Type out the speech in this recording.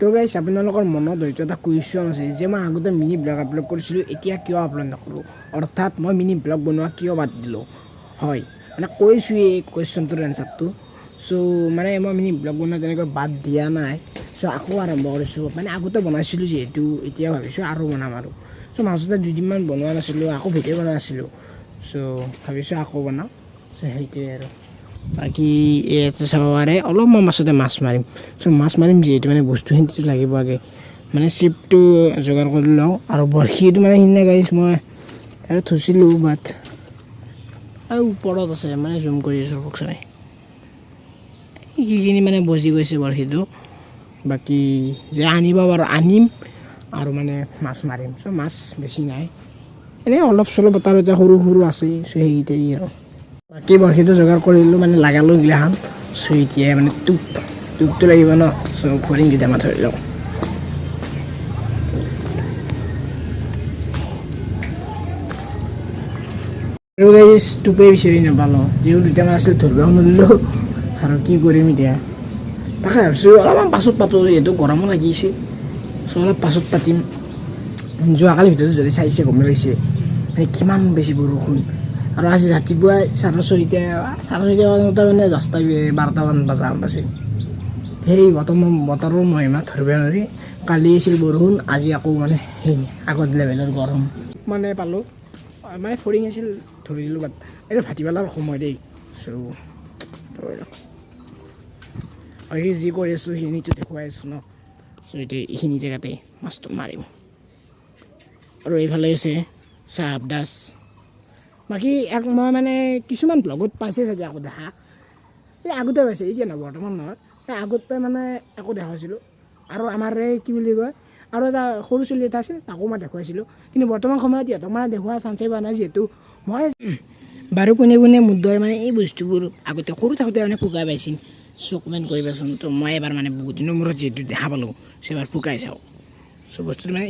তো গাইছ আপোনালোকৰ মনত হয়তো এটা কুৱেশ্যন আছে যে মই আগতে মিনি ব্লগ আপলোড কৰিছিলোঁ এতিয়া কিয় আপলোড নকৰোঁ অৰ্থাৎ মই মিনি ব্লগ বনোৱা কিয় বাদ দিলোঁ হয় মানে কৈছোঁ এই কুৱেশ্যনটোৰ এনচাৰটো চ' মানে মই মিনি ব্লগ বনোৱা তেনেকৈ বাদ দিয়া নাই চ' আকৌ আৰম্ভ কৰিছোঁ মানে আগতে বনাইছিলোঁ যিহেতু এতিয়া ভাবিছোঁ আৰু বনাম আৰু চ' মাজতে দুদিনমান বনোৱা নাছিলোঁ আকৌ ভিডিঅ' বনোৱা নাছিলোঁ চ' ভাবিছোঁ আকৌ বনাওঁ চ' সেইটোৱে আৰু বাকী ইয়াতে চাব পাৰে অলপ মই মাছতে মাছ মাৰিম চ' মাছ মাৰিম যিহেতু মানে বস্তুখিনিতো লাগিব আগে মানে চিপটো যোগাৰ কৰি লওঁ আৰু বৰশীটো মানে সিদিনা গাইছ মই আৰু থৈছিলোঁ বাট আৰু ওপৰত আছে মানে জুম কৰি আছোঁ চাই সেইখিনি মানে বজি গৈছে বৰশীটো বাকী যে আনিব পাৰোঁ আনিম আৰু মানে মাছ মাৰিম চ' মাছ বেছি নাই এনেই অলপ চলপ এটা এটা সৰু সৰু আছে চ' সেইকেইটাই আৰু বাকী বৰশীটো যোগাৰ কৰিলোঁ মানে লাগালোঁ গিলাখান চ' এতিয়া মানে টোপটো লাগিব ন চ' ভৰিং কেইটামান ধৰি লওঁ আৰু গাইছ টোপে বিচাৰি নাপালোঁ যিও দুটামান আছিল ধৰিব নোৱাৰিলোঁ আৰু কি কৰিম এতিয়া তাকে ভাবিছোঁ অলপমান পাছত পাতোঁ যিহেতু গৰমো লাগিছে চ' অলপ পাছত পাতিম যোৱাকালি ভিডিঅ'টো যদি চাইছে গম পাইছে মানে কিমান বেছি বৰষুণ আৰু আজি ৰাতিপুৱাই চাৰে ছয়টা মানে 10টা 12টামান বজা পাইছে সেই বতৰৰ মহিমা ধৰিব নোৱাৰি কালি আছিল বৰষুণ আজি আকৌ মানে সেই আগত লেভেলৰ গৰম মানে পালোঁ মানে ফৰিং আছিল ধৰি দিলোঁ বাট এইটো ভাটিবেলাৰ সময় দেই চ' বাকী যি কৰি আছোঁ সেইখিনিতো দেখুৱাই আছোঁ ন চ' এতিয়া এইখিনি জেগাতে মাছটো মাৰিম আৰু এইফালে আছে চাহাব দাস বাকী মই মানে কিছুমান ব্লগত পাইছে চাগে আকৌ দেখা এই আগতে পাইছে এতিয়া নহয় বৰ্তমান নহয় এই আগতে মানে একো দেখাইছিলোঁ আৰু আমাৰ এই কি বুলি কয় আৰু এটা সৰু চলি এটা আছিল তাকো মই দেখুৱাইছিলোঁ কিন্তু বৰ্তমান সময়ত সিহঁতক মানে দেখুওৱা চান্সেই পোৱা নাই যিহেতু মই বাৰু কোনে কোনে মোৰ দৰে মানে এই বস্তুবোৰ আগতে সৰু থাকোঁতে মানে শুকাই পাইছিল চ' কমেণ্ট কৰিবাচোন তো মই এবাৰ মানে বহুত দিনৰ মূৰত যিহেতু দেখা পালোঁ চ' এবাৰ শুকাই চাওঁ চ' বস্তুটো মানে